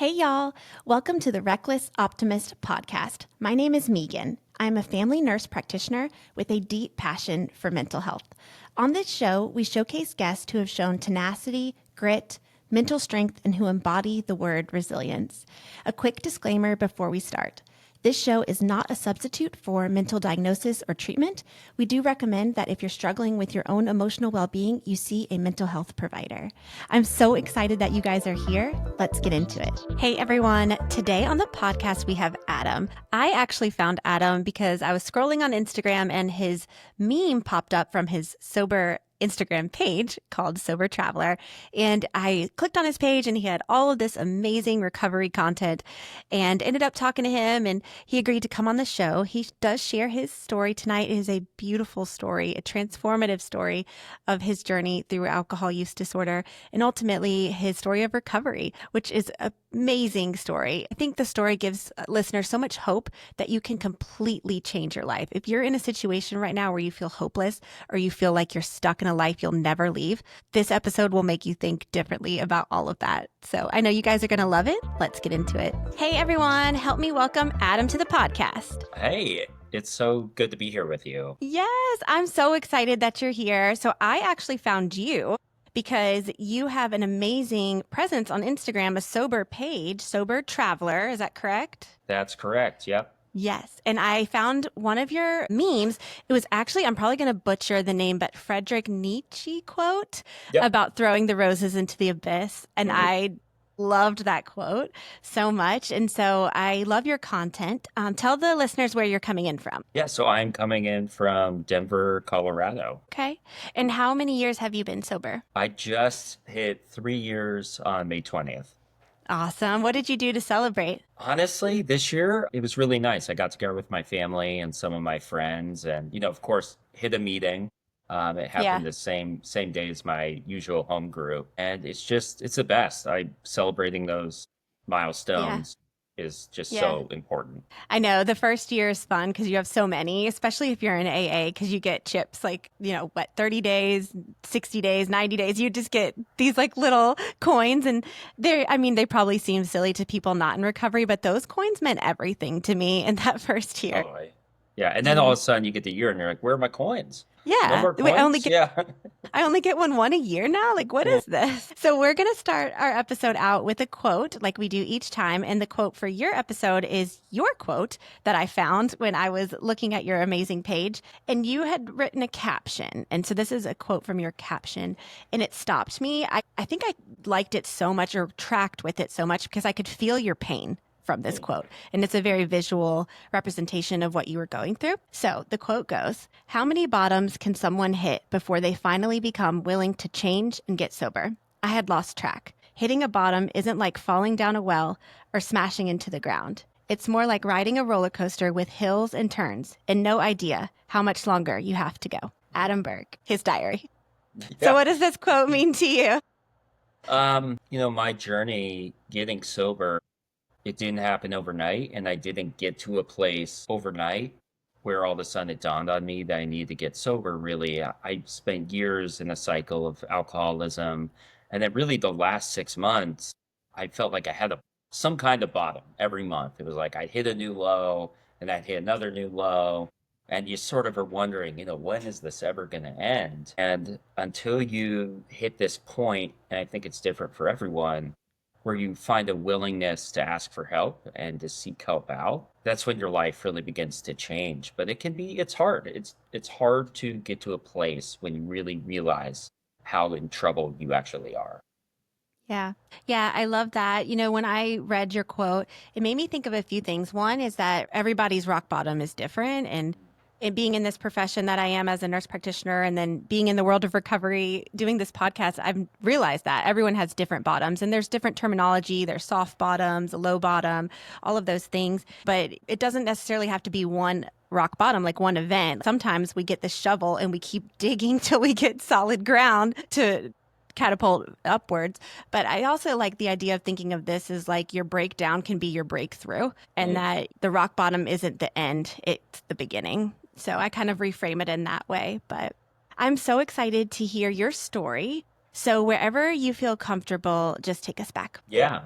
Hey, y'all. Welcome to the Reckless Optimist podcast. My name is Megan. I'm a family nurse practitioner with a deep passion for mental health. On this show, we showcase guests who have shown tenacity, grit, mental strength, and who embody the word resilience. A quick disclaimer before we start. This show is not a substitute for mental diagnosis or treatment. We do recommend that if you're struggling with your own emotional well-being, you see a mental health provider. I'm so excited that you guys are here. Let's get into it. Hey, everyone. Today on the podcast, we have Adam. I actually found Adam because I was scrolling on Instagram and his meme popped up from his sober Instagram page called Sober Traveler. And I clicked on his page and he had all of this amazing recovery content and ended up talking to him and he agreed to come on the show. He does share his story tonight. It is a beautiful story, a transformative story of his journey through alcohol use disorder and ultimately his story of recovery, which is an amazing story. I think the story gives listeners so much hope that you can completely change your life. If you're in a situation right now where you feel hopeless or you feel like you're stuck in a life you'll never leave, this episode will make you think differently about all of that. So I know you guys are going to love it. Let's get into it. Hey, everyone. Help me welcome Adam to the podcast. Hey, it's so good to be here with you. Yes, I'm so excited that you're here. So I actually found you because you have an amazing presence on Instagram, a sober page, Sober Traveler. Is that correct? That's correct. Yep. Yes. And I found one of your memes. It was actually, I'm probably going to butcher the name, but Friedrich Nietzsche quote about throwing the roses into the abyss. And I loved that quote so much. And so I love your content. Tell the listeners where you're coming in from. Yeah, so I'm coming in from Denver, Colorado. Okay. And how many years have you been sober? I just hit 3 years on May 20th. Awesome. What did you do to celebrate? Honestly, this year, it was really nice. I got together with my family and some of my friends and, of course, hit a meeting. It happened the same day as my usual home group. And it's the best. Celebrating those milestones is just so important. I know the first year is fun because you have so many, especially if you're in AA, because you get chips like, 30 days, 60 days, 90 days. You just get these like little coins and they probably seem silly to people not in recovery, but those coins meant everything to me in that first year. Totally. Yeah. And then all of a sudden you get the year and you're like, where are my coins? Yeah. No more coins? I only get one a year now. Like, what is this? So we're going to start our episode out with a quote like we do each time. And the quote for your episode is your quote that I found when I was looking at your amazing page. And you had written a caption. And so this is a quote from your caption. And it stopped me. I think I liked it so much or tracked with it so much because I could feel your pain from this quote. And it's a very visual representation of what you were going through. So the quote goes, "How many bottoms can someone hit before they finally become willing to change and get sober? I had lost track. Hitting a bottom isn't like falling down a well or smashing into the ground. It's more like riding a roller coaster with hills and turns and no idea how much longer you have to go." Adam Berg, his diary. Yeah. So what does this quote mean to you? My journey getting sober, it didn't happen overnight, and I didn't get to a place overnight where all of a sudden it dawned on me that I needed to get sober, really. I spent years in a cycle of alcoholism, and then really the last 6 months, I felt like I had some kind of bottom every month. It was like I'd hit a new low, and I'd hit another new low, and you sort of are wondering, when is this ever going to end? And until you hit this point, and I think it's different for everyone, where you find a willingness to ask for help and to seek help out, that's when your life really begins to change. But it's hard. It's hard to get to a place when you really realize how in trouble you actually are. Yeah. Yeah, I love that. When I read your quote, it made me think of a few things. One is that everybody's rock bottom is different. And being in this profession that I am as a nurse practitioner and then being in the world of recovery, doing this podcast, I've realized that everyone has different bottoms and there's different terminology. There's soft bottoms, low bottom, all of those things. But it doesn't necessarily have to be one rock bottom, like one event. Sometimes we get the shovel and we keep digging till we get solid ground to catapult upwards. But I also like the idea of thinking of this as like your breakdown can be your breakthrough and that the rock bottom isn't the end, it's the beginning. So I kind of reframe it in that way. But I'm so excited to hear your story. So wherever you feel comfortable, just take us back. Yeah.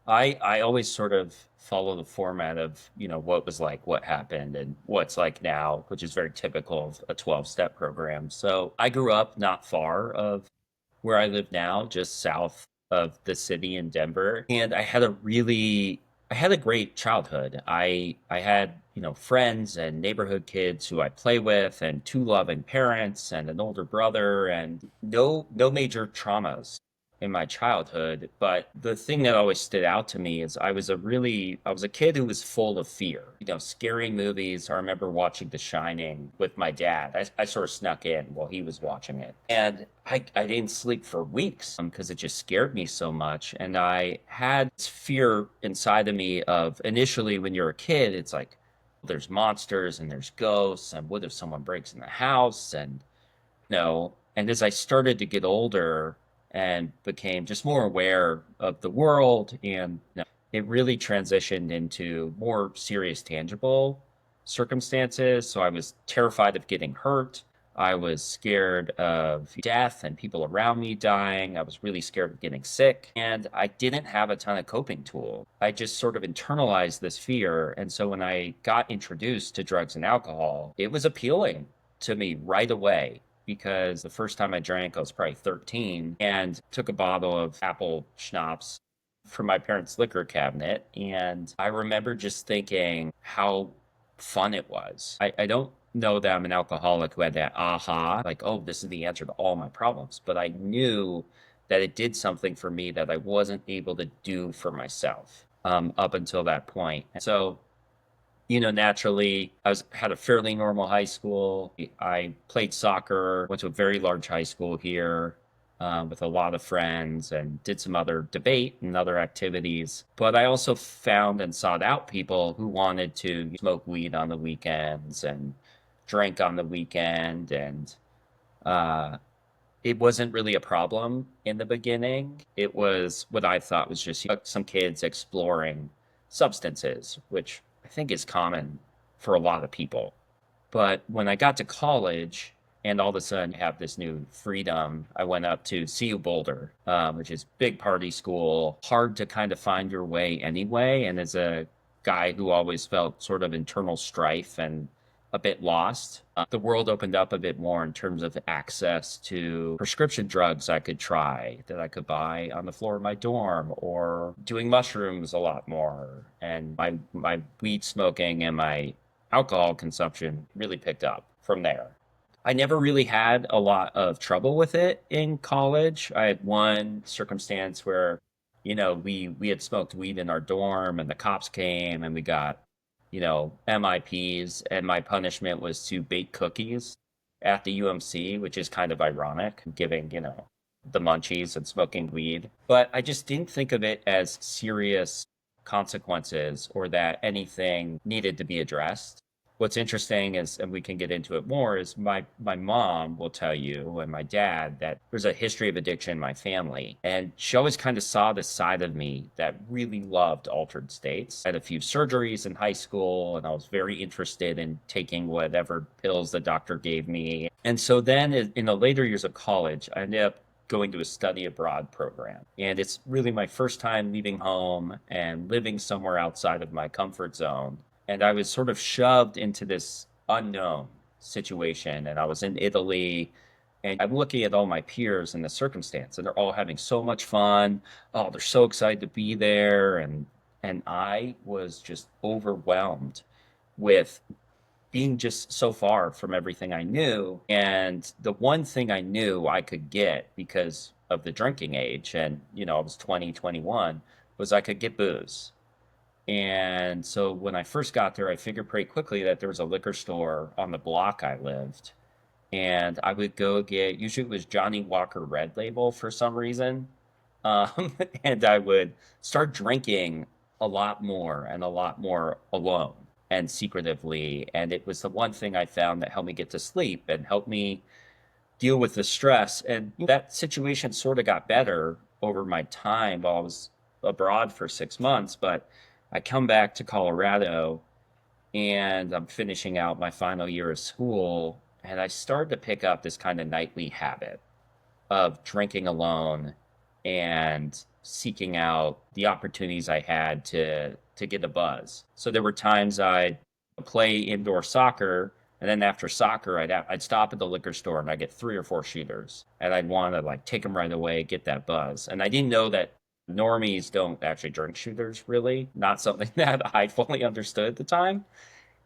I always sort of follow the format of, what was like, what happened, and what's like now, which is very typical of a 12-step program. So I grew up not far of where I live now, just south of the city in Denver. And I had a great childhood. I had, friends and neighborhood kids who I play with and two loving parents and an older brother and no major traumas in my childhood. But the thing that always stood out to me is I was a kid who was full of fear. Scary movies. I remember watching The Shining with my dad. I sort of snuck in while he was watching it. And I didn't sleep for weeks because it just scared me so much. And I had this fear inside of me of initially when you're a kid, it's like, there's monsters and there's ghosts. And what if someone breaks in the house? And as I started to get older and became just more aware of the world, and it really transitioned into more serious, tangible circumstances. So I was terrified of getting hurt. I was scared of death and people around me dying. I was really scared of getting sick. And I didn't have a ton of coping tools. I just sort of internalized this fear. And so when I got introduced to drugs and alcohol, it was appealing to me right away because the first time I drank, I was probably 13 and took a bottle of apple schnapps from my parents' liquor cabinet. And I remember just thinking how fun it was. I don't know that I'm an alcoholic who had that aha, like, oh, this is the answer to all my problems. But I knew that it did something for me that I wasn't able to do for myself up until that point. And so naturally, had a fairly normal high school. I played soccer, went to a very large high school here with a lot of friends, and did some other debate and other activities. But I also found and sought out people who wanted to smoke weed on the weekends and drink on the weekend, and uh, it wasn't really a problem in the beginning. It was what I thought was just some kids exploring substances, which I think is common for a lot of people. But when I got to college and all of a sudden have this new freedom, I went up to CU Boulder, which is big party school, hard to kind of find your way anyway. And as a guy who always felt sort of internal strife and a bit lost, the world opened up a bit more in terms of access to prescription drugs I could try that I could buy on the floor of my dorm, or doing mushrooms a lot more. And my weed smoking and my alcohol consumption really picked up from there. I never really had a lot of trouble with it in college. I had one circumstance where, we had smoked weed in our dorm and the cops came and we got, MIPs, and my punishment was to bake cookies at the UMC, which is kind of ironic, giving, the munchies and smoking weed. But I just didn't think of it as serious consequences or that anything needed to be addressed. What's interesting is, and we can get into it more, is my mom will tell you and my dad that there's a history of addiction in my family. And she always kind of saw this side of me that really loved altered states. I had a few surgeries in high school, and I was very interested in taking whatever pills the doctor gave me. And so then in the later years of college, I ended up going to a study abroad program. And it's really my first time leaving home and living somewhere outside of my comfort zone. And I was sort of shoved into this unknown situation. And I was in Italy, and I'm looking at all my peers in the circumstance, and they're all having so much fun. Oh, they're so excited to be there. And I was just overwhelmed with being just so far from everything I knew. And the one thing I knew I could get because of the drinking age, and, I was 20, 21, was I could get booze. And so when I first got there, I figured pretty quickly that there was a liquor store on the block I lived. And I would go get, usually it was Johnny Walker Red Label for some reason. And I would start drinking a lot more alone and secretively. And it was the one thing I found that helped me get to sleep and helped me deal with the stress. And that situation sort of got better over my time while I was abroad for 6 months. But I come back to Colorado and I'm finishing out my final year of school. And I started to pick up this kind of nightly habit of drinking alone and seeking out the opportunities I had to get a buzz. So there were times I'd play indoor soccer, and then after soccer, I'd stop at the liquor store and I'd get 3 or 4 shooters, and I'd want to like take them right away, get that buzz. And I didn't know that normies don't actually drink shooters, really. Not something that I fully understood at the time.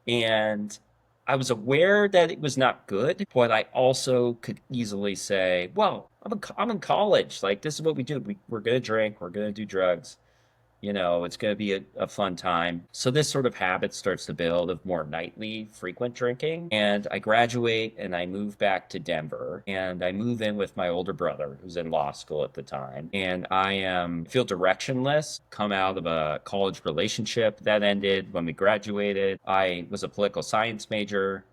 And I was aware that it was not good, but I also could easily say, well, I'm in college. Like, this is what we do. We're going to drink, we're going to do drugs. It's going to be a fun time. So this sort of habit starts to build of more nightly, frequent drinking. And I graduate and I move back to Denver and I move in with my older brother who's in law school at the time. And feel directionless, come out of a college relationship that ended when we graduated. I was a political science major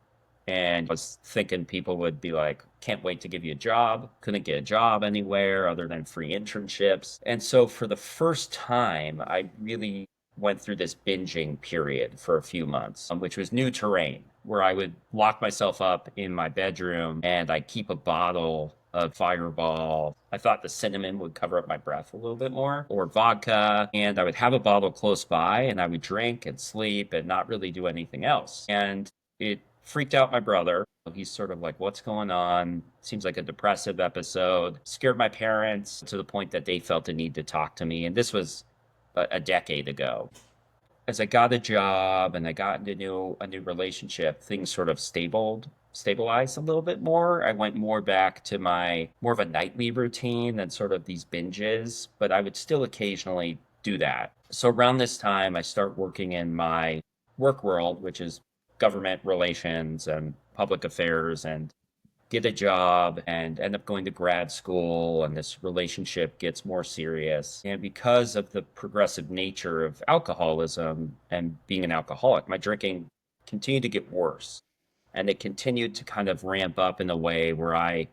and was thinking people would be like, can't wait to give you a job. Couldn't get a job anywhere other than free internships. And so for the first time, I really went through this binging period for a few months, which was new terrain, where I would lock myself up in my bedroom and I keep a bottle of Fireball. I thought the cinnamon would cover up my breath a little bit more, or vodka. And I would have a bottle close by and I would drink and sleep and not really do anything else. And it freaked out my brother. He's sort of like, what's going on? Seems like a depressive episode. Scared my parents to the point that they felt the need to talk to me. And this was a decade ago. As I got a job and I got into a new relationship, things sort of stabilized a little bit more. I went more back to my more of a nightly routine than sort of these binges, but I would still occasionally do that. So around this time, I start working in my work world, which is government relations and public affairs, and get a job and end up going to grad school, and this relationship gets more serious. And because of the progressive nature of alcoholism and being an alcoholic, my drinking continued to get worse. And it continued to kind of ramp up in a way where I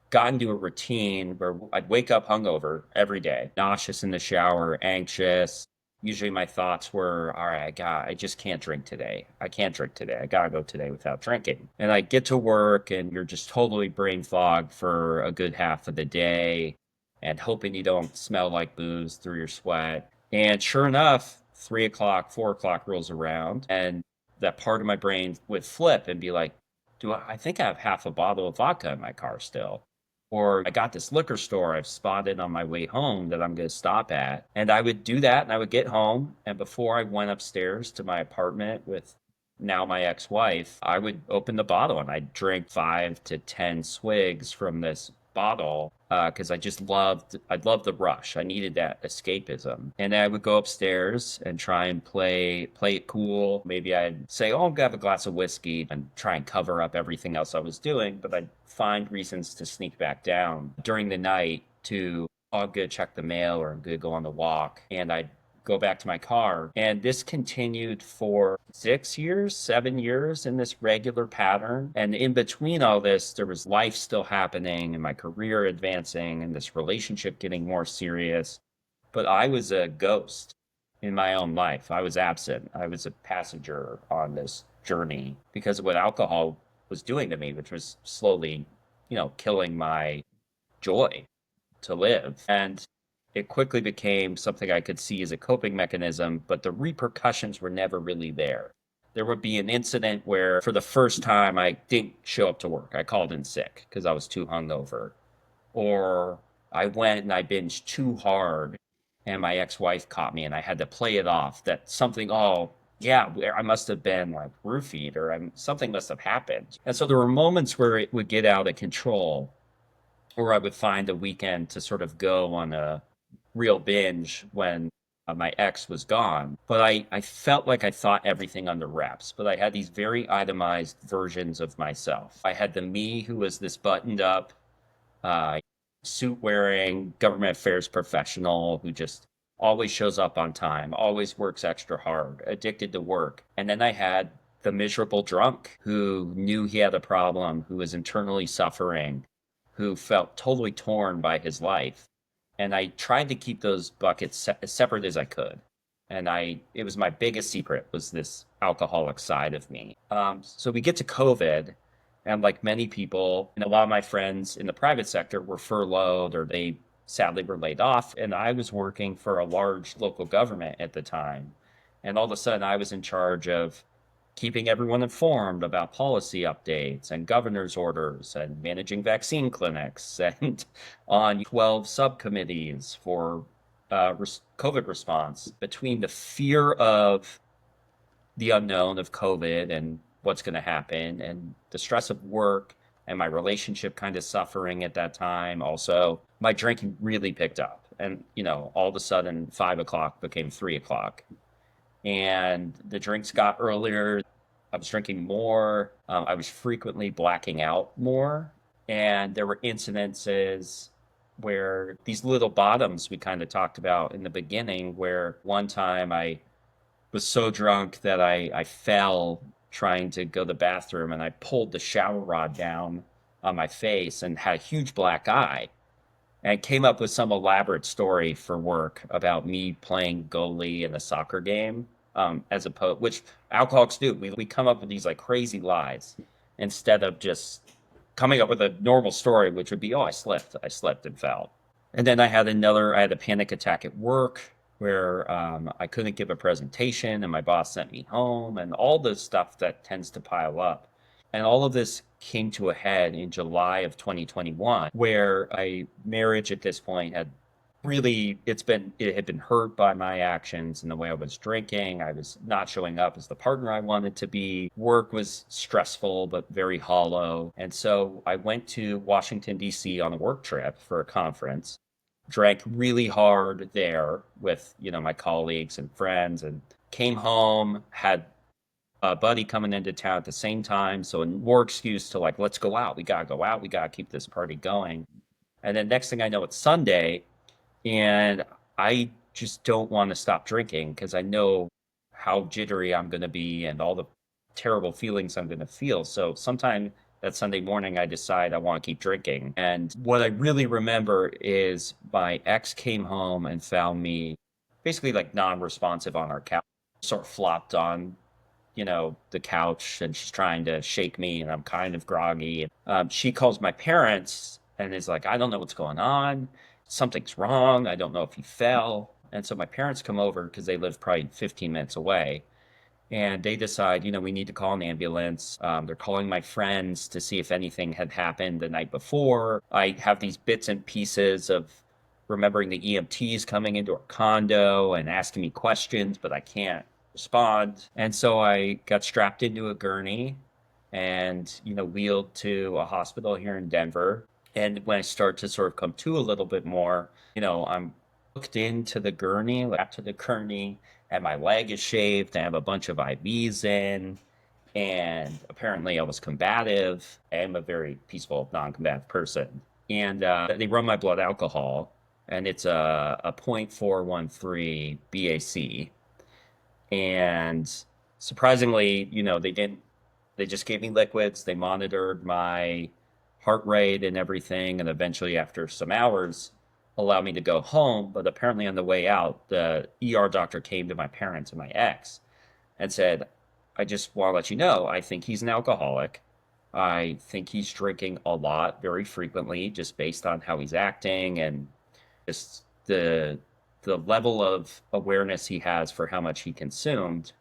got into a routine where I'd wake up hungover every day, nauseous in the shower, anxious. Usually my thoughts were, all right, I just can't drink today. I can't drink today. I gotta go today without drinking. And I get to work and you're just totally brain fogged for a good half of the day and hoping you don't smell like booze through your sweat. And sure enough, 3 o'clock, 4 o'clock rolls around and that part of my brain would flip and be like, I think I have half a bottle of vodka in my car still. Or I got this liquor store I've spotted on my way home that I'm going to stop at. And I would do that and I would get home. And before I went upstairs to my apartment with now my ex-wife, I would open the bottle and I'd drink 5 to 10 swigs from this bottle because I loved the rush. I needed that escapism. And I would go upstairs and try and play it cool. Maybe I'd say, oh, I'm gonna have a glass of whiskey and try and cover up everything else I was doing, but I'd find reasons to sneak back down during the night to, oh, I'm gonna check the mail or I'm gonna go on the walk. And I'd go back to my car. And this continued for 6 years, 7 years in this regular pattern. And in between all this, there was life still happening and my career advancing and this relationship getting more serious. But I was a ghost in my own life. I was absent. I was a passenger on this journey because of what alcohol was doing to me, which was slowly, killing my joy to live. And it quickly became something I could see as a coping mechanism, but the repercussions were never really there. There would be an incident where, for the first time, I didn't show up to work. I called in sick because I was too hungover. Or I went and I binged too hard, and my ex wife caught me, and I had to play it off that something, oh, yeah, I must have been like roofied or something must have happened. And so there were moments where it would get out of control or I would find a weekend to sort of go on a real binge when my ex was gone. But I felt like I thought everything under wraps, but I had these very itemized versions of myself. I had the me who was this buttoned up, uh, suit wearing government affairs professional who just always shows up on time, always works extra hard, addicted to work. And then I had the miserable drunk who knew he had a problem, who was internally suffering, who felt totally torn by his life. And I tried to keep those buckets as separate as I could. And it was my biggest secret was this alcoholic side of me. So we get to COVID, and like many people, and a lot of my friends in the private sector were furloughed or they sadly were laid off. And I was working for a large local government at the time. And all of a sudden, I was in charge of keeping everyone informed about policy updates and governor's orders and managing vaccine clinics and on 12 subcommittees for COVID response. Between the fear of the unknown of COVID and what's going to happen and the stress of work and my relationship kind of suffering at that time. Also, my drinking really picked up. And, all of a sudden, 5 o'clock became 3 o'clock. And the drinks got earlier. I was drinking more. I was frequently blacking out more. And there were incidences where these little bottoms we kind of talked about in the beginning, where one time I was so drunk that I fell trying to go to the bathroom and I pulled the shower rod down on my face and had a huge black eye and came up with some elaborate story for work about me playing goalie in a soccer game, as opposed, which alcoholics do. We come up with these like crazy lies instead of just coming up with a normal story, which would be, oh, I slipped and fell. And then I had a panic attack at work where I couldn't give a presentation and my boss sent me home and all the stuff that tends to pile up. And all of this came to a head in July of 2021, where a marriage at this point had really, it had been hurt by my actions and the way I was drinking. I was not showing up as the partner I wanted to be. Work was stressful, but very hollow. And so I went to Washington, D.C. on a work trip for a conference, drank really hard there with, my colleagues and friends, and came home, had a buddy coming into town at the same time. So more excuse to like, let's go out. We gotta go out. We gotta keep this party going. And then next thing I know, it's Sunday, and I just don't want to stop drinking because I know how jittery I'm going to be and all the terrible feelings I'm going to feel. So sometime that Sunday morning, I decide I want to keep drinking. And what I really remember is my ex came home and found me basically like non-responsive on our couch, sort of flopped on the couch, and she's trying to shake me and I'm kind of groggy. She calls my parents and is like, I don't know what's going on. Something's wrong. I don't know if he fell. And so my parents come over because they live probably 15 minutes away. And they decide, we need to call an ambulance. They're calling my friends to see if anything had happened the night before. I have these bits and pieces of remembering the EMTs coming into our condo and asking me questions, but I can't respond. And so I got strapped into a gurney and, wheeled to a hospital here in Denver. And when I start to sort of come to a little bit more, I'm hooked into the gurney, like to the gurney, and my leg is shaved. I have a bunch of IVs in, and apparently I was combative. I am a very peaceful, non-combative person. And they run my blood alcohol, and it's a 0.413 BAC. And surprisingly, they just gave me liquids. They monitored my heart rate and everything. And eventually, after some hours, allowed me to go home. But apparently, on the way out, the ER doctor came to my parents and my ex and said, I just want to let you know, I think he's an alcoholic. I think he's drinking a lot very frequently, just based on how he's acting and just the level of awareness he has for how much he consumed.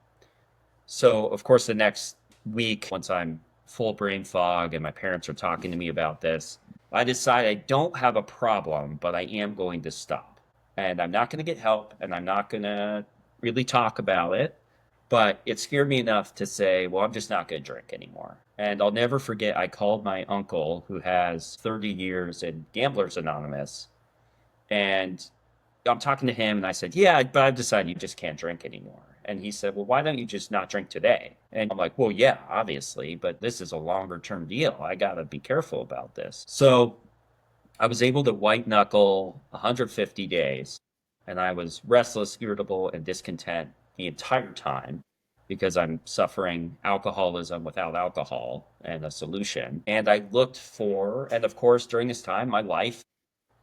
So, of course, the next week, once I'm full brain fog and my parents are talking to me about this, I decide I don't have a problem, but I am going to stop. And I'm not going to get help and I'm not going to really talk about it. But it scared me enough to say, well, I'm just not going to drink anymore. And I'll never forget, I called my uncle who has 30 years in Gamblers Anonymous. And I'm talking to him and I said, yeah, but I've decided you just can't drink anymore. And he said, well, why don't you just not drink today? And I'm like, well, yeah, obviously, but this is a longer term deal. I got to be careful about this. So I was able to white knuckle 150 days, and I was restless, irritable, and discontent the entire time because I'm suffering alcoholism without alcohol and a solution. And I looked for, and of course, during this time, my life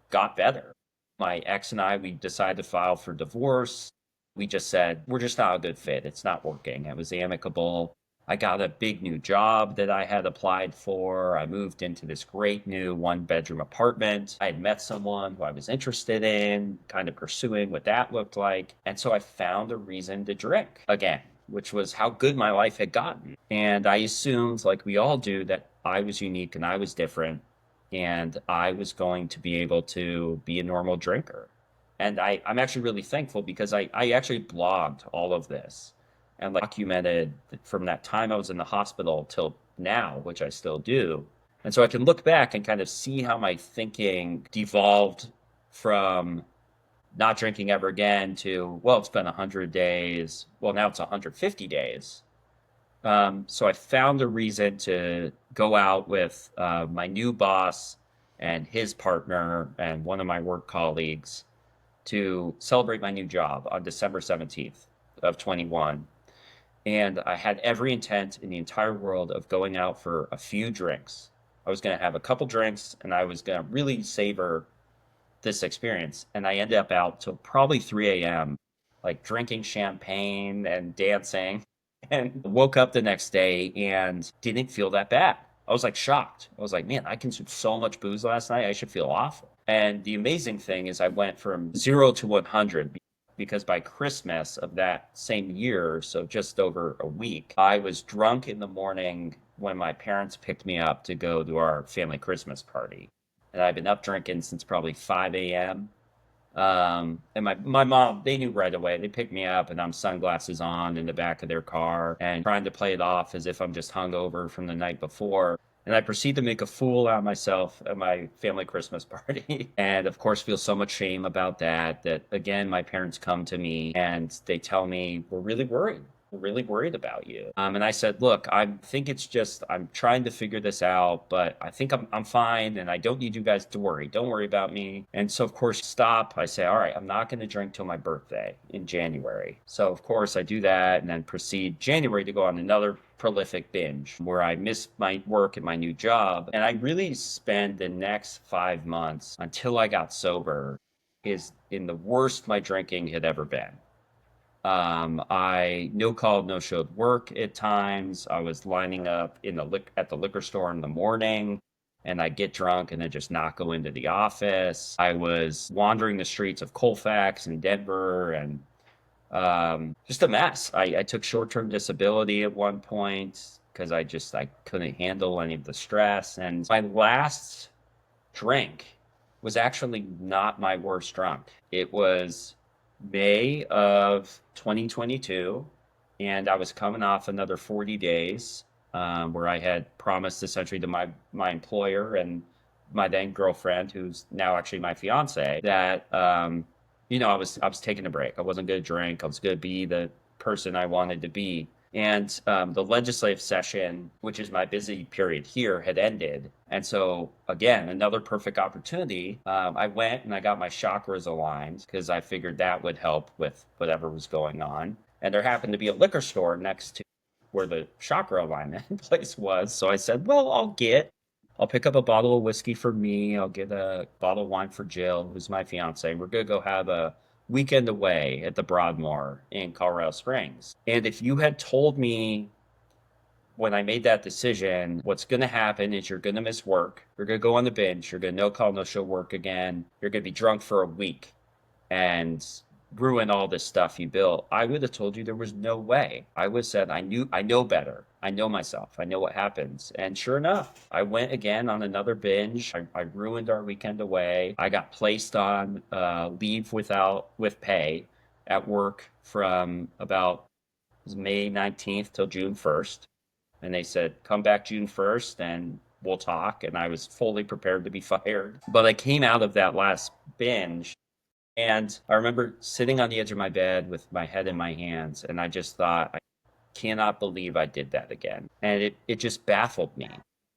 got better. My ex and I, we decided to file for divorce. We just said, we're just not a good fit. It's not working. It was amicable. I got a big new job that I had applied for. I moved into this great new one-bedroom apartment. I had met someone who I was interested in, kind of pursuing what that looked like. And so I found a reason to drink again, which was how good my life had gotten. And I assumed, like we all do, that I was unique and I was different and I was going to be able to be a normal drinker. And I'm actually really thankful because I actually blogged all of this and like documented from that time I was in the hospital till now, which I still do. And so I can look back and kind of see how my thinking devolved from not drinking ever again to, well, it's been 100 days. Well, now it's 150 days. So I found a reason to go out with my new boss and his partner and one of my work colleagues to celebrate my new job on December 17th of 21. And I had every intent in the entire world of going out for a few drinks. I was going to have a couple drinks and I was going to really savor this experience. And I ended up out till probably 3 a.m., like drinking champagne and dancing, and woke up the next day and didn't feel that bad. I was like shocked. I was like, man, I consumed so much booze last night. I should feel awful. And the amazing thing is, I went from 0 to 100 because by Christmas of that same year, so just over a week, I was drunk in the morning when my parents picked me up to go to our family Christmas party. And I've been up drinking since probably 5 a.m. And my mom, they knew right away. They picked me up and I'm sunglasses on in the back of their car and trying to play it off as if I'm just hungover from the night before. And I proceed to make a fool out of myself at my family Christmas party. And of course, feel so much shame about that. That again, my parents come to me and they tell me, we're really worried. We're really worried about you. And I said, look, I think it's just, I'm trying to figure this out, but I think I'm fine and I don't need you guys to worry. Don't worry about me. And so, of course, stop. I say, all right, I'm not going to drink till my birthday in January. So, of course, I do that and then proceed January to go on another prolific binge where I miss my work and my new job. And I really spend the next 5 months until I got sober is in the worst my drinking had ever been. I no called, no showed work at times. I was lining up in at the liquor store in the morning and I'd get drunk and then just not go into the office. I was wandering the streets of Colfax and Denver and just a mess. I took short-term disability at one point because I couldn't handle any of the stress. And my last drink was actually not my worst drunk. It was May of 2022, and I was coming off another 40 days where I had promised essentially to my employer and my then girlfriend, who's now actually my fiance, that I was taking a break. I wasn't going to drink. I was going to be the person I wanted to be. And the legislative session, which is my busy period here, had ended. And so, again, another perfect opportunity. I went and I got my chakras aligned because I figured that would help with whatever was going on. And there happened to be a liquor store next to where the chakra alignment place was. So I said, well, I'll pick up a bottle of whiskey for me. I'll get a bottle of wine for Jill, who's my fiance. We're going to go have a weekend away at the Broadmoor in Colorado Springs. And if you had told me when I made that decision, what's going to happen is you're going to miss work. You're going to go on the binge. You're going to no call, no show work again. You're going to be drunk for a week and ruin all this stuff you built. I would have told you there was no way. I would have said, I know better. I know myself. I know what happens. And sure enough, I went again on another binge. I ruined our weekend away. I got placed on leave with pay at work from about May 19th till June 1st. And they said, come back June 1st and we'll talk. And I was fully prepared to be fired. But I came out of that last binge and I remember sitting on the edge of my bed with my head in my hands, and I just thought, I cannot believe I did that again. And it just baffled me.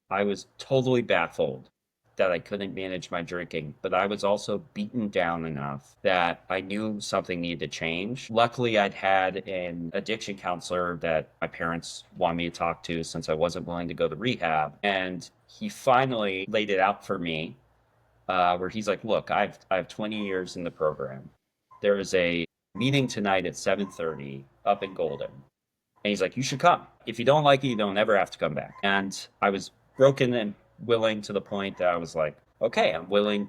I was totally baffled that I couldn't manage my drinking, but I was also beaten down enough that I knew something needed to change. Luckily, I'd had an addiction counselor that my parents wanted me to talk to since I wasn't willing to go to rehab. And he finally laid it out for me where he's like, "Look, I have 20 years in the program. There is a meeting tonight at 7:30 up in Golden. And he's like, you should come. If you don't like it, you don't ever have to come back. And I was broken and willing to the point that I was like, okay, I'm willing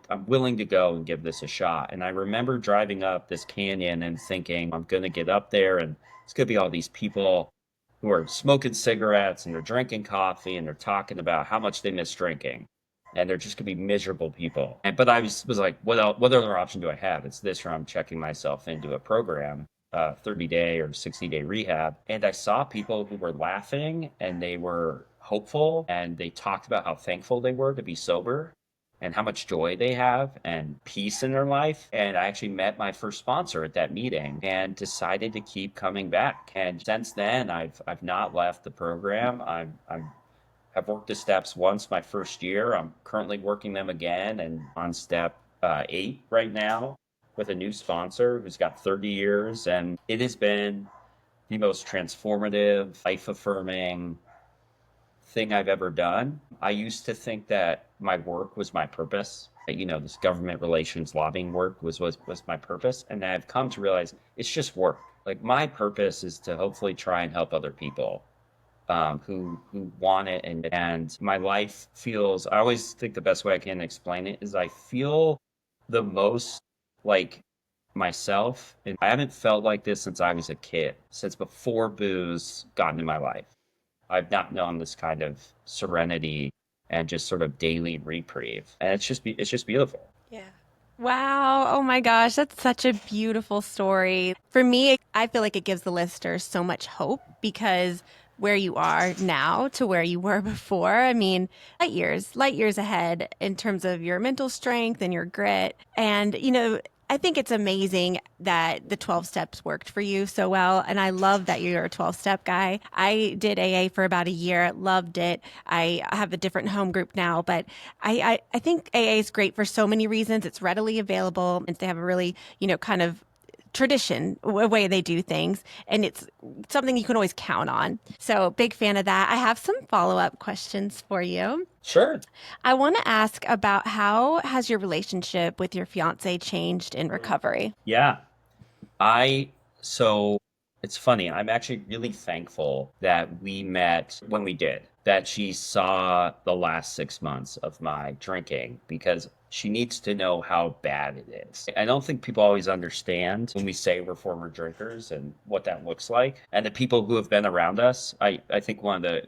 to go and give this a shot. And I remember driving up this canyon and thinking, I'm gonna get up there and it's gonna be all these people who are smoking cigarettes and they're drinking coffee and they're talking about how much they miss drinking. And they're just gonna be miserable people. But I was like, what other option do I have? It's this, or I'm checking myself into a program, 30-day or 60-day rehab. And I saw people who were laughing and they were hopeful and they talked about how thankful they were to be sober and how much joy they have and peace in their life. And I actually met my first sponsor at that meeting and decided to keep coming back. And since then, I've not left the program. I'm have worked the steps once my first year. I'm currently working them again and on step 8 right now with a new sponsor who's got 30 years. And it has been the most transformative, life affirming thing I've ever done. I used to think that my work was my purpose. This government relations lobbying work was my purpose. And I've come to realize it's just work. Like my purpose is to hopefully try and help other people who want it, and my life feels. I always think the best way I can explain it is I feel the most like myself, and I haven't felt like this since I was a kid, since before booze got into my life. I've not known this kind of serenity and just sort of daily reprieve, and it's just beautiful. Yeah. Wow. Oh my gosh. That's such a beautiful story. For me, I feel like it gives the listeners so much hope because where you are now to where you were before, I mean, light years ahead in terms of your mental strength and your grit. And, I think it's amazing that the 12 steps worked for you so well. And I love that you're a 12 step guy. I did AA for about a year, loved it. I have a different home group now, but I think AA is great for so many reasons. It's readily available and they have a really, kind of tradition, a way they do things, and it's something you can always count on. So, big fan of that. I have some follow up questions for you. Sure. I want to ask about how has your relationship with your fiance changed in recovery? Yeah. I so it's funny. I'm actually really thankful that we met when we did, that she saw the last 6 months of my drinking because she needs to know how bad it is. I don't think people always understand when we say we're former drinkers and what that looks like. And the people who have been around us, I think one of the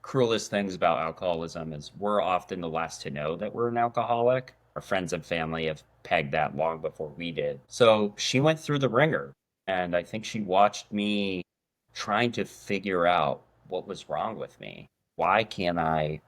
cruelest things about alcoholism is we're often the last to know that we're an alcoholic. Our friends and family have pegged that long before we did. So she went through the ringer, and I think she watched me trying to figure out what was wrong with me. Why can't I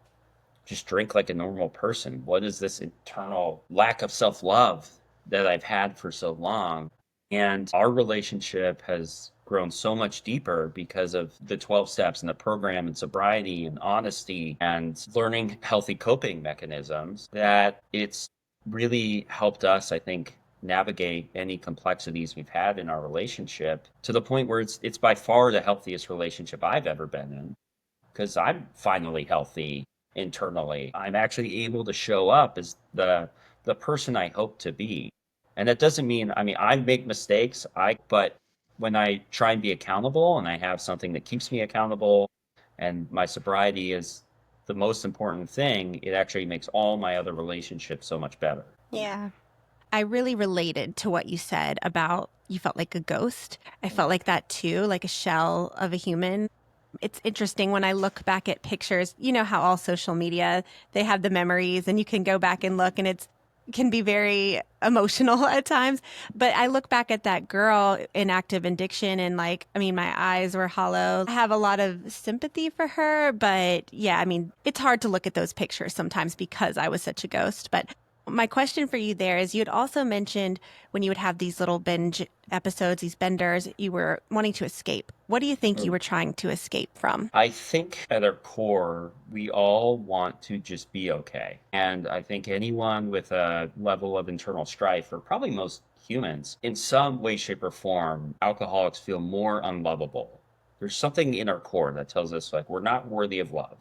just drink like a normal person? What is this internal lack of self love that I've had for so long? And our relationship has grown so much deeper because of the 12 steps and the program and sobriety and honesty and learning healthy coping mechanisms that it's really helped us, I think, navigate any complexities we've had in our relationship to the point where it's by far the healthiest relationship I've ever been in because I'm finally healthy internally. I'm actually able to show up as the person I hope to be. And that doesn't mean, I mean, I make mistakes, but when I try and be accountable and I have something that keeps me accountable and my sobriety is the most important thing, it actually makes all my other relationships so much better. Yeah. I really related to what you said about you felt like a ghost. I felt like that too, like a shell of a human. It's interesting when I look back at pictures, you know how all social media, they have the memories and you can go back and look and it's can be very emotional at times. But I look back at that girl in active addiction and like, I mean, my eyes were hollow. I have a lot of sympathy for her, but yeah, I mean, it's hard to look at those pictures sometimes because I was such a ghost. But my question for you there is you had also mentioned when you would have these little binge episodes, these benders, you were wanting to escape. What do you think you were trying to escape from? I think at our core, we all want to just be okay. And I think anyone with a level of internal strife, or probably most humans, in some way, shape, or form, alcoholics feel more unlovable. There's something in our core that tells us, like, we're not worthy of love.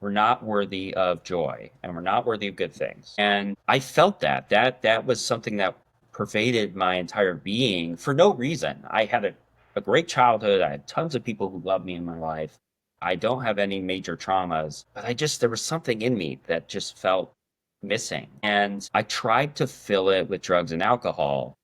We're not worthy of joy, and we're not worthy of good things. And I felt that. That was something that pervaded my entire being for no reason. I had a a great childhood. I had tons of people who loved me in my life. I don't have any major traumas, but there was something in me that just felt missing. And I tried to fill it with drugs and alcohol.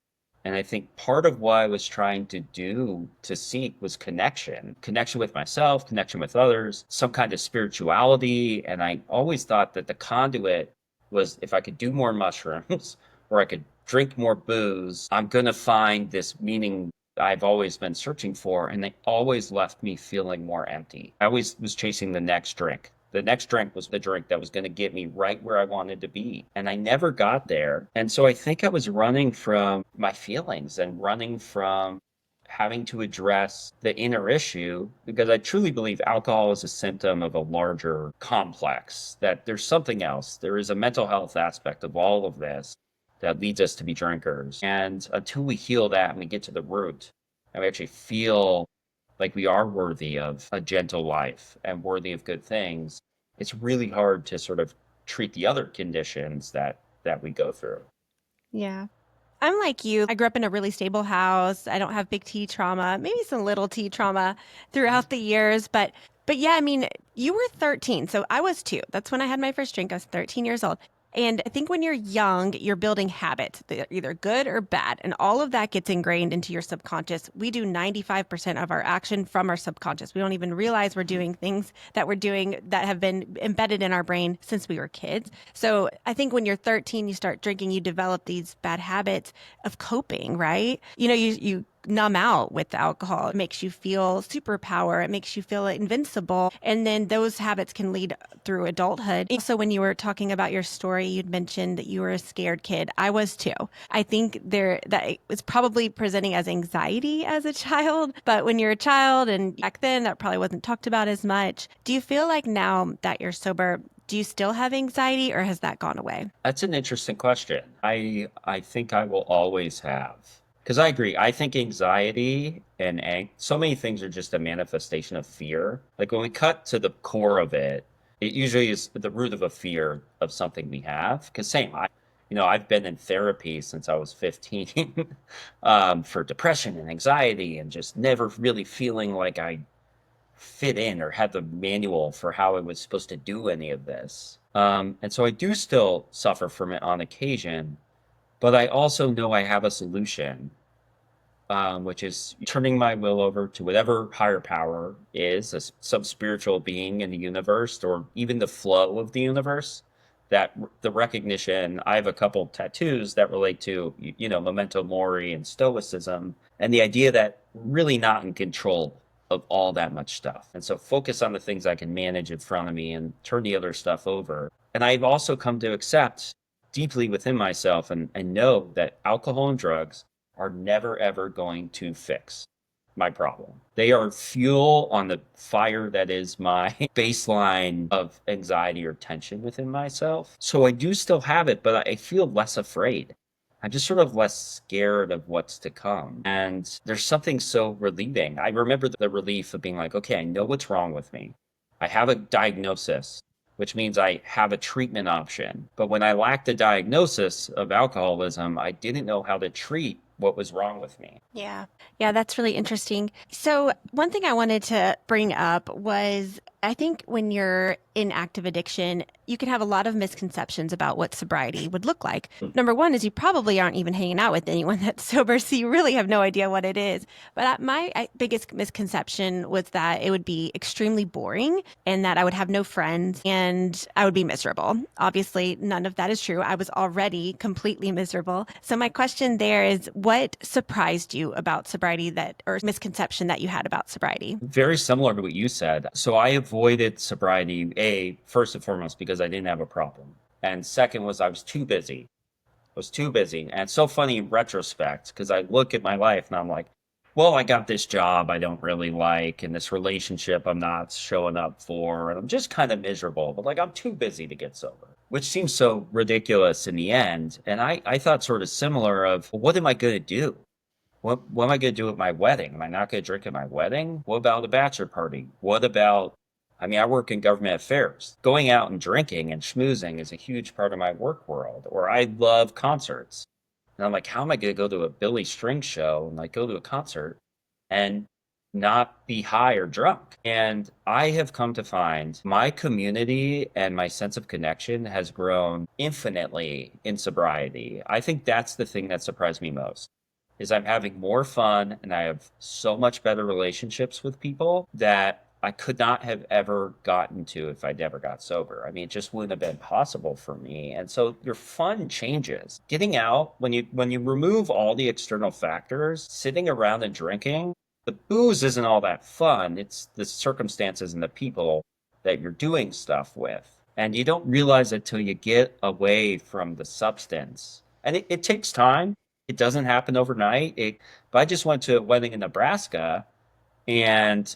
And I think part of what I was trying to do to seek was connection with myself, connection with others, some kind of spirituality. And I always thought that the conduit was if I could do more mushrooms or I could drink more booze, I'm going to find this meaning I've always been searching for. And they always left me feeling more empty. I always was chasing the next drink. The next drink was the drink that was going to get me right where I wanted to be. And I never got there. And so I think I was running from my feelings and running from having to address the inner issue because I truly believe alcohol is a symptom of a larger complex, that there's something else. There is a mental health aspect of all of this that leads us to be drinkers. And until we heal that and we get to the root and we actually feel like we are worthy of a gentle life and worthy of good things, it's really hard to sort of treat the other conditions that we go through. Yeah. I'm like you. I grew up in a really stable house. I don't have big T trauma, maybe some little T trauma throughout the years, but yeah, I mean, you were 13, so I was 2. That's when I had my first drink. I was 13 years old. And I think when you're young, you're building habits, they're either good or bad, and all of that gets ingrained into your subconscious. We do 95% of our action from our subconscious. We don't even realize we're doing things that we're doing that have been embedded in our brain since we were kids. So I think when you're 13, you start drinking, you develop these bad habits of coping, right? You numb out with alcohol. It makes you feel superpower. It makes you feel invincible. And then those habits can lead through adulthood. Also, when you were talking about your story, you'd mentioned that you were a scared kid. I was too. I think that was probably presenting as anxiety as a child, but when you're a child and back then that probably wasn't talked about as much. Do you feel like now that you're sober, do you still have anxiety or has that gone away? That's an interesting question. I think I will always have. Because I agree. I think anxiety and so many things are just a manifestation of fear. Like when we cut to the core of it, it usually is the root of a fear of something we have. Because same, I've been in therapy since I was 15 for depression and anxiety and just never really feeling like I fit in or had the manual for how I was supposed to do any of this. And so I do still suffer from it on occasion, but I also know I have a solution, which is turning my will over to whatever higher power is, some spiritual being in the universe, or even the flow of the universe. That the recognition, I have a couple tattoos that relate to, memento mori and stoicism, and the idea that we're really not in control of all that much stuff. And so focus on the things I can manage in front of me and turn the other stuff over. And I've also come to accept deeply within myself and know that alcohol and drugs are never ever going to fix my problem. They are fuel on the fire that is my baseline of anxiety or tension within myself. So I do still have it, but I feel less afraid. I'm just sort of less scared of what's to come. And there's something so relieving. I remember the relief of being like, okay, I know what's wrong with me. I have a diagnosis, which means I have a treatment option. But when I lacked a diagnosis of alcoholism, I didn't know how to treat what was wrong with me. Yeah. Yeah, that's really interesting. So, one thing I wanted to bring up was I think when you're in active addiction, you can have a lot of misconceptions about what sobriety would look like. Number one is you probably aren't even hanging out with anyone that's sober, so you really have no idea what it is. But my biggest misconception was that it would be extremely boring and that I would have no friends and I would be miserable. Obviously, none of that is true. I was already completely miserable. So, my question there is what surprised you about sobriety or misconception that you had about sobriety? Very similar to what you said. So I avoided sobriety, first and foremost, because I didn't have a problem. And second was I was too busy. I was too busy. And it's so funny in retrospect, because I look at my life and I'm like, well, I got this job I don't really like, and this relationship I'm not showing up for, and I'm just kind of miserable, but like I'm too busy to get sober, which seems so ridiculous in the end. And I thought sort of similar of, well, what am I going to do? What am I going to do at my wedding? Am I not going to drink at my wedding? What about a bachelor party? What about, I mean, I work in government affairs. Going out and drinking and schmoozing is a huge part of my work world. Or I love concerts. And I'm like, how am I going to go to a Billy String show and like go to a concert and not be high or drunk. And I have come to find my community and my sense of connection has grown infinitely in sobriety. I think that's the thing that surprised me most is I'm having more fun and I have so much better relationships with people that I could not have ever gotten to if I never got sober. I mean, it just wouldn't have been possible for me. And so your fun changes. Getting out when you remove all the external factors, sitting around and drinking, the booze isn't all that fun. It's the circumstances and the people that you're doing stuff with. And you don't realize it till you get away from the substance. And it takes time. It doesn't happen overnight. But I just went to a wedding in Nebraska and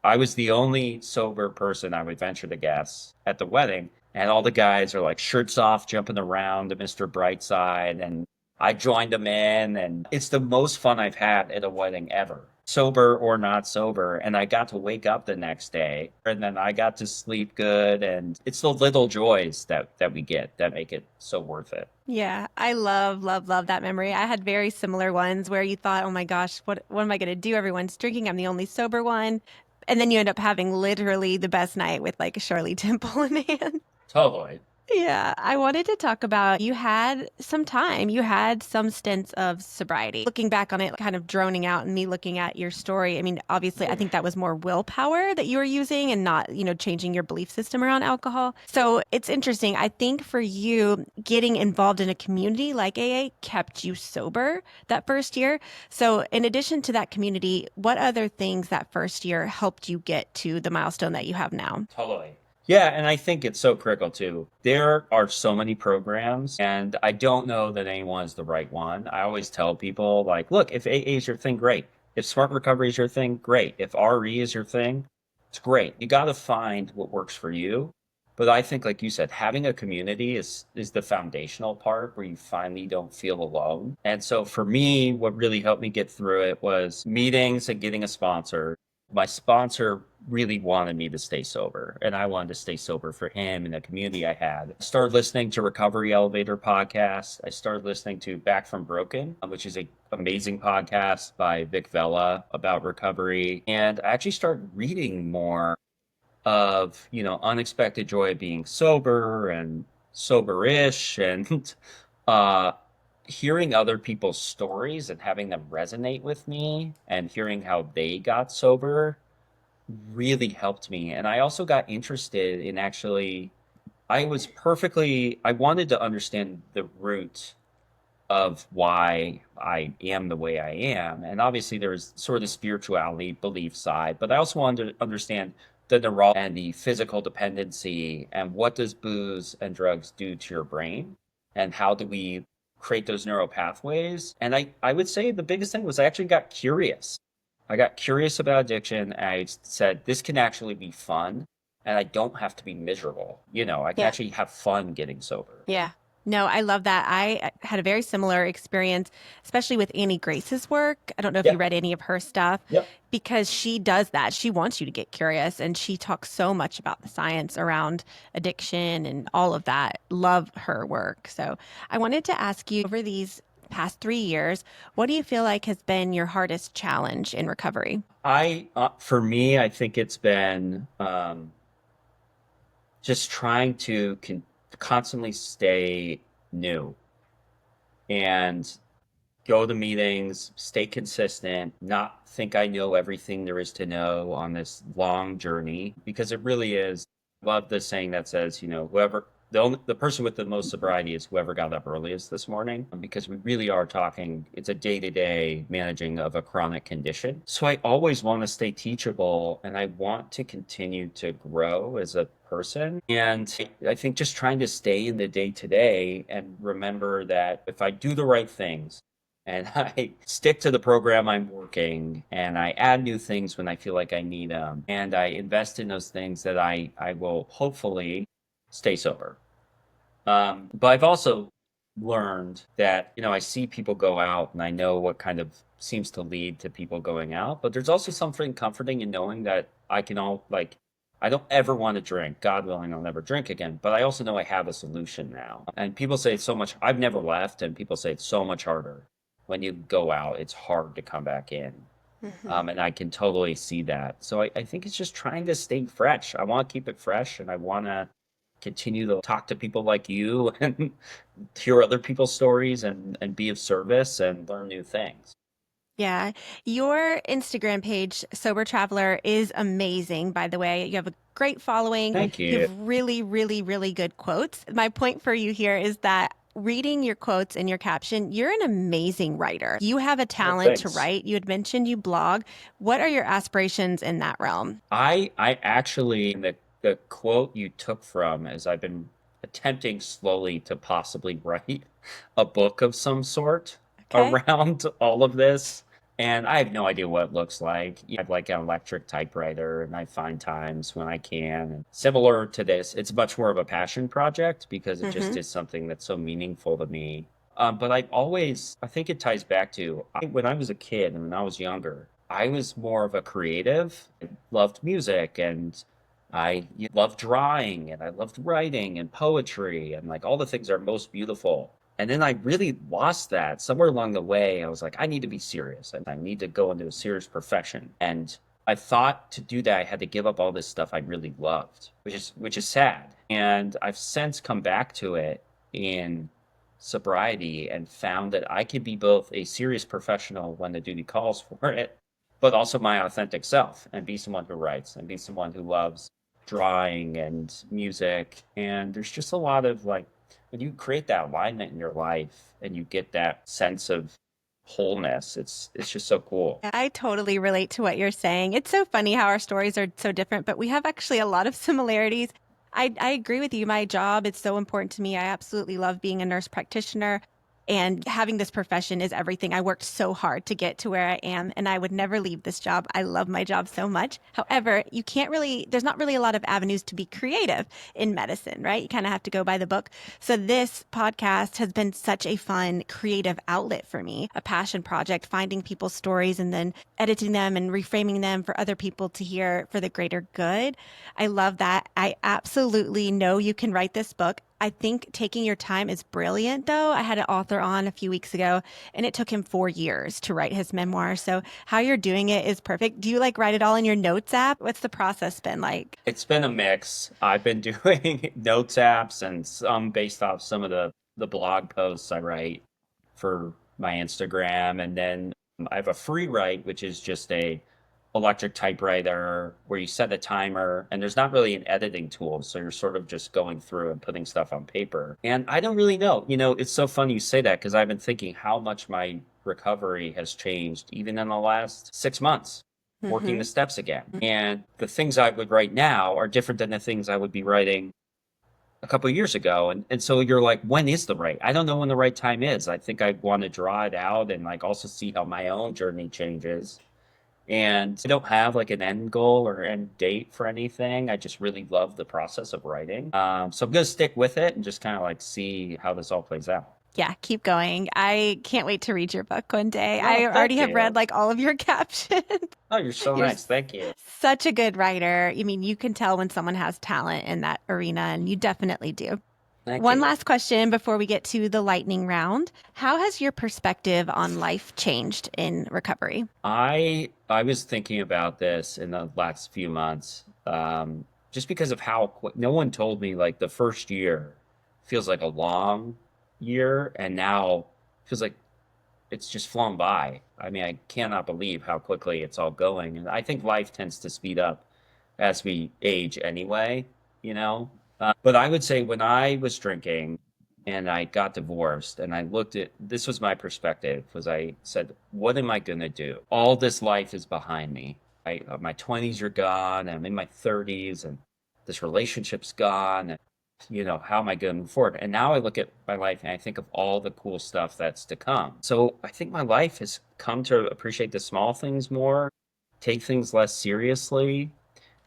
I was the only sober person I would venture to guess at the wedding. And all the guys are like shirts off, jumping around to Mr. Brightside. And I joined them in. And it's the most fun I've had at a wedding ever, sober or not sober. And I got to wake up the next day and then I got to sleep good. And it's the little joys that we get that make it so worth it. Yeah, I love, love, love that memory. I had very similar ones where you thought, oh my gosh, what am I going to do? Everyone's drinking. I'm the only sober one. And then you end up having literally the best night with like a Shirley Temple in hand. Totally. Yeah, I wanted to talk about you had some time, you had some stints of sobriety. Looking back on it, kind of droning out and me looking at your story, I mean, obviously, I think that was more willpower that you were using and not, changing your belief system around alcohol. So it's interesting. I think for you, getting involved in a community like AA kept you sober that first year. So, in addition to that community, what other things that first year helped you get to the milestone that you have now? Totally. Yeah, and I think it's so critical too. There are so many programs, and I don't know that anyone is the right one. I always tell people, like, look, if AA is your thing, great. If Smart Recovery is your thing, great. If RE is your thing, it's great. You got to find what works for you. But I think, like you said, having a community is the foundational part where you finally don't feel alone. And so for me, what really helped me get through it was meetings and getting a sponsor. My sponsor really wanted me to stay sober, and I wanted to stay sober for him and the community I had. I started listening to Recovery Elevator podcasts. I started listening to Back from Broken, which is an amazing podcast by Vic Vela about recovery. And I actually started reading more of, unexpected joy of being sober and soberish and uh hearing other people's stories and having them resonate with me and hearing how they got sober really helped me. And I also got interested in actually, I wanted to understand the root of why I am the way I am. And obviously, there's sort of the spirituality belief side, but I also wanted to understand the neurology and the physical dependency and what does booze and drugs do to your brain and how do we create those neural pathways. And I would say the biggest thing was I actually got curious. I got curious about addiction. And I said, this can actually be fun and I don't have to be miserable. I can Yeah. actually have fun getting sober. Yeah. No, I love that. I had a very similar experience, especially with Annie Grace's work. I don't know if you Yep. read any of her stuff Yep. because she does that. She wants you to get curious and she talks so much about the science around addiction and all of that. Love her work. So I wanted to ask you over these past 3 years, what do you feel like has been your hardest challenge in recovery? For me, I think it's been just trying to constantly stay new and go to meetings, stay consistent, not think I know everything there is to know on this long journey because it really is. I love the saying that says, the person with the most sobriety is whoever got up earliest this morning because we really are talking, it's a day-to-day managing of a chronic condition. So I always want to stay teachable and I want to continue to grow as a person. And I think just trying to stay in the day-to-day and remember that if I do the right things, and I stick to the program I'm working and I add new things when I feel like I need them. And I invest in those things that I will hopefully stay sober. But I've also learned that, I see people go out and I know what kind of seems to lead to people going out. But there's also something comforting in knowing that I don't ever want to drink. God willing, I'll never drink again. But I also know I have a solution now. And people say it's so much, I've never left, and people say it's so much harder when you go out, it's hard to come back in. And I can totally see that. So I think it's just trying to stay fresh. I want to keep it fresh and I want to continue to talk to people like you and hear other people's stories and be of service and learn new things. Yeah. Your Instagram page, Sober Traveler, is amazing, by the way. You have a great following. Thank You you. have really, really, really good quotes. My point for you here is that reading your quotes and your caption, you're an amazing writer. You have a Well, talent to thanks. write. You had mentioned you blog. What are your aspirations in that realm? I actually the quote you took from is I've been attempting slowly to possibly write a book of some sort Okay. around all of this. And I have no idea what it looks like. I have like an electric typewriter and I find times when I can. And similar to this, it's much more of a passion project because it just Mm-hmm. is something that's so meaningful to me. But I think it ties back to when I was a kid and when I was younger, I was more of a creative. I loved music and I loved drawing and I loved writing and poetry and like all the things that are most beautiful. And then I really lost that somewhere along the way. I was like, I need to be serious and I need to go into a serious profession. And I thought to do that, I had to give up all this stuff I really loved, which is sad. And I've since come back to it in sobriety and found that I can be both a serious professional when the duty calls for it, but also my authentic self and be someone who writes and be someone who loves drawing and music. And there's just a lot of like, when you create that alignment in your life and you get that sense of wholeness, it's just so cool. I totally relate to what you're saying. It's so funny how our stories are so different, but we have actually a lot of similarities. I agree with you. My job is so important to me. I absolutely love being a nurse practitioner. And having this profession is everything. I worked so hard to get to where I am, and I would never leave this job. I love my job so much. However, you can't really, there's not really a lot of avenues to be creative in medicine, right? You kind of have to go by the book. So this podcast has been such a fun creative outlet for me, a passion project, finding people's stories and then editing them and reframing them for other people to hear for the greater good. I love that. I absolutely know you can write this book. I think taking your time is brilliant, though. I had an author on a few weeks ago, and it took him 4 years to write his memoir. So, how you're doing it is perfect. Do you like write it all in your notes app? What's the process been like? It's been a mix. I've been doing notes apps and some based off some of the blog posts I write for my Instagram, and then I have a free write, which is just a electric typewriter where you set a timer, and there's not really an editing tool, so you're sort of just going through and putting stuff on paper. And I don't really know. It's so funny you say that because I've been thinking how much my recovery has changed even in the last 6 months working the Mm-hmm. steps again. And the things I would write now are different than the things I would be writing a couple of years ago. And so you're like, when is the right? I don't know when the right time is. I think I want to draw it out and like also see how my own journey changes. And I don't have like an end goal or end date for anything. I just really love the process of writing. So I'm gonna stick with it and just kind of like see how this all plays out. Yeah, keep going. I can't wait to read your book one day. Oh, I already thank have read you. like all of your captions. Oh, you're so You're nice. Thank you. such a good writer. I mean, you can tell when someone has talent in that arena, and you definitely do. Thank One you. last question before we get to the lightning round. How has your perspective on life changed in recovery? I was thinking about this in the last few months, just because of how quick. No one told me like the first year feels like a long year, and now feels like it's just flown by. I mean, I cannot believe how quickly it's all going, and I think life tends to speed up as we age anyway, you know? But I would say when I was drinking and I got divorced and I looked at this was my perspective was I said, what am I gonna do? All this life is behind me. My 20s are gone. I'm in my 30s and this relationship's gone. And, how am I going to move forward? And now I look at my life and I think of all the cool stuff that's to come. So I think my life has come to appreciate the small things more, take things less seriously,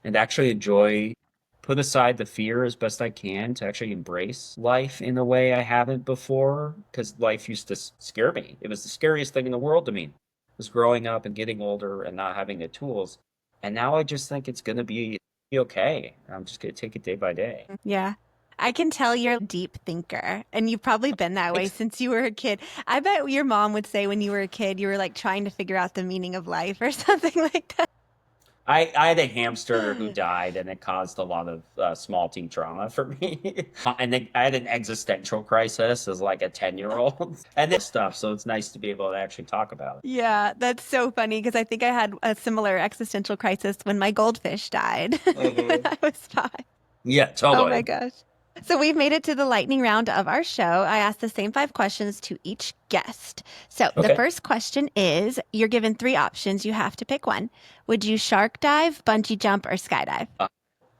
and actually put aside the fear as best I can to actually embrace life in a way I haven't before. Because life used to scare me. It was the scariest thing in the world to me. Was growing up and getting older and not having the tools. And now I just think it's gonna be okay. I'm just gonna take it day by day. Yeah. I can tell you're a deep thinker, and you've probably been that way Thanks. since you were a kid. I bet your mom would say when you were a kid, you were like trying to figure out the meaning of life or something like that. I had a hamster who died, and it caused a lot of small T trauma for me. And then I had an existential crisis as like a 10-year-old and this stuff. So it's nice to be able to actually talk about it. Yeah, that's so funny because I think I had a similar existential crisis when my goldfish died when Hmm. I was 5. Yeah, Oh my totally. gosh. So we've made it to the lightning round of our show. I asked the same 5 questions to each guest. So the Okay. first question is, you're given 3 options. You have to pick one. Would you shark dive, bungee jump, or skydive? Uh,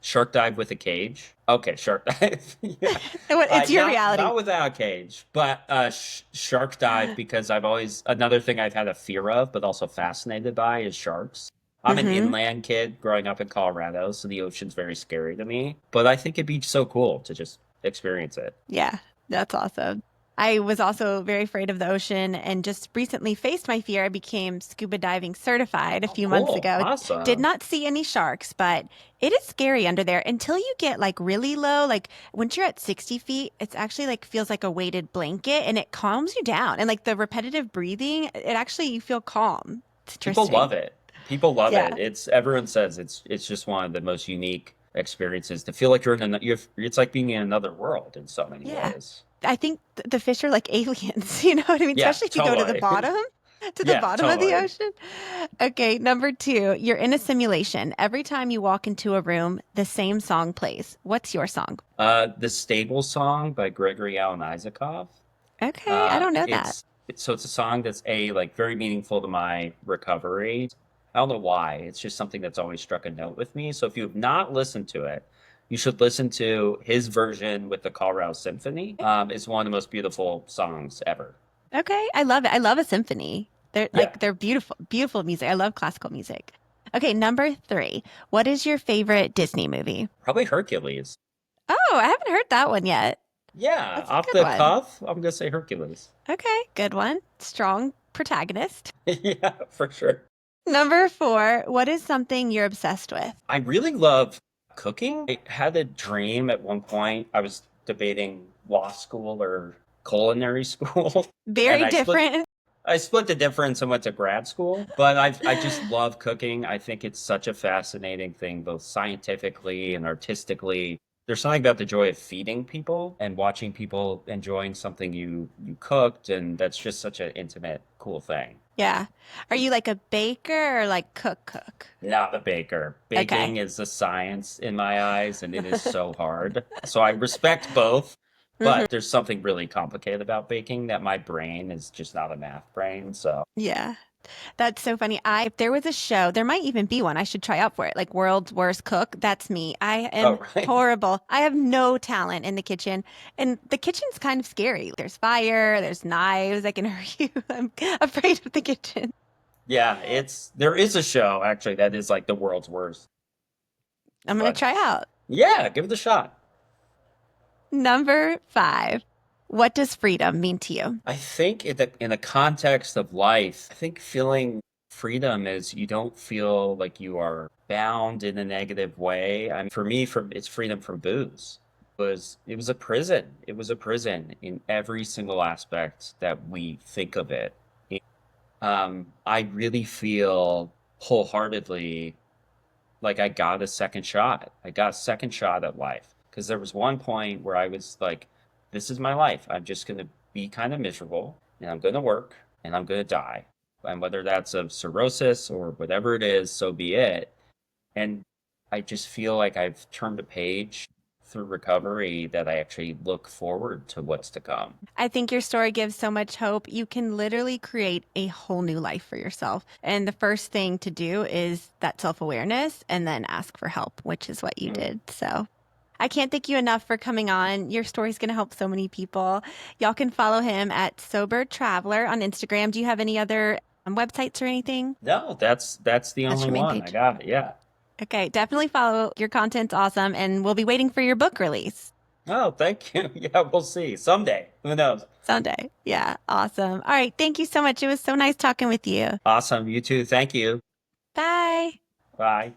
Shark dive with a cage. Okay, shark dive. Yeah. It's your reality. Not without a cage, but shark dive because I've always another thing I've had a fear of, but also fascinated by is sharks. I'm an Hmm. inland kid growing up in Colorado, so the ocean's very scary to me. But I think it'd be so cool to just experience it. Yeah, that's awesome. I was also very afraid of the ocean and just recently faced my fear. I became scuba diving certified a Oh, few months cool. ago. Did Awesome. not see any sharks, but it is scary under there until you get like really low. Like once you're at 60 feet, it's actually like feels like a weighted blanket and it calms you down. And like the repetitive breathing, it actually, you feel calm. It's People interesting. love it. People love Yeah. it. It's everyone says it's just one of the most unique experiences to feel like you're in it's like being in another world in so many Yeah. ways. I think the fish are like aliens, you know what I mean? Yeah, Especially if you go totally. to the Yeah, bottom of the totally. ocean. Okay, number 2, you're in a simulation. Every time you walk into a room, the same song plays. What's your song? The Stable Song by Gregory Alan Isakov. Okay, I don't know that. It's a song that's like very meaningful to my recovery. I don't know why. It's just something that's always struck a note with me. So if you have not listened to it, you should listen to his version with the Colorado Symphony. It's one of the most beautiful songs ever. Okay, I love it. I love a symphony. Yeah, They're beautiful, beautiful music. I love classical music. Okay, number 3. What is your favorite Disney movie? probably Hercules. Oh, I haven't heard that one yet. Yeah, That's a off good the one. cuff, I'm gonna say Hercules. Okay, good one. Strong protagonist. Yeah, for sure. Number 4, what is something you're obsessed with? I really love cooking. I had a dream at one point. I was debating law school or culinary school, and Very different. I split the difference and went to grad school. But I just love cooking. I think it's such a fascinating thing, both scientifically and artistically. There's something about the joy of feeding people and watching people enjoying something you cooked, and that's just such an intimate, cool thing. Yeah. Are you like a baker or like cook? Not a baker. Okay. Baking is a science in my eyes, and it is so hard. So I respect both, Hmm. but there's something really complicated about baking that my brain is just not a math brain. So, Yeah. That's so funny. If there was a show, there might even be one. I should try out for it. Like World's Worst Cook. That's me. I am oh, right. horrible. I have no talent in the kitchen. And the kitchen's kind of scary. There's fire, there's knives that can hurt you. I'm afraid of the kitchen. Yeah, there is a show actually that is like the world's worst, I'm going to but try out. yeah, give it a shot. Number 5. What does freedom mean to you? I think in the context of life, I think feeling freedom is you don't feel like you are bound in a negative way. I mean, for me, it's freedom from booze. It was a prison. It was a prison in every single aspect that we think of it. I really feel wholeheartedly like I got a second shot. I got a second shot at life because there was one point where I was like, this is my life. I'm just going to be kind of miserable and I'm going to work and I'm going to die. And whether that's of cirrhosis or whatever it is, so be it. And I just feel like I've turned a page through recovery that I actually look forward to what's to come. I think your story gives so much hope. You can literally create a whole new life for yourself. And the first thing to do is that self awareness and then ask for help, which is what you Mm. did. So I can't thank you enough for coming on. Your story's going to help so many people. Y'all can follow him at Sober Traveler on Instagram. Do you have any other websites or anything? No, that's the That's only your main one. I page. got it. Yeah. Okay, definitely follow. Your content's awesome. And we'll be waiting for your book release Oh, thank you. Yeah, we'll see. Someday. Who knows? someday. Yeah, awesome. All right, thank you so much. It was so nice talking with you. Awesome. You too. Thank you. Bye. Bye.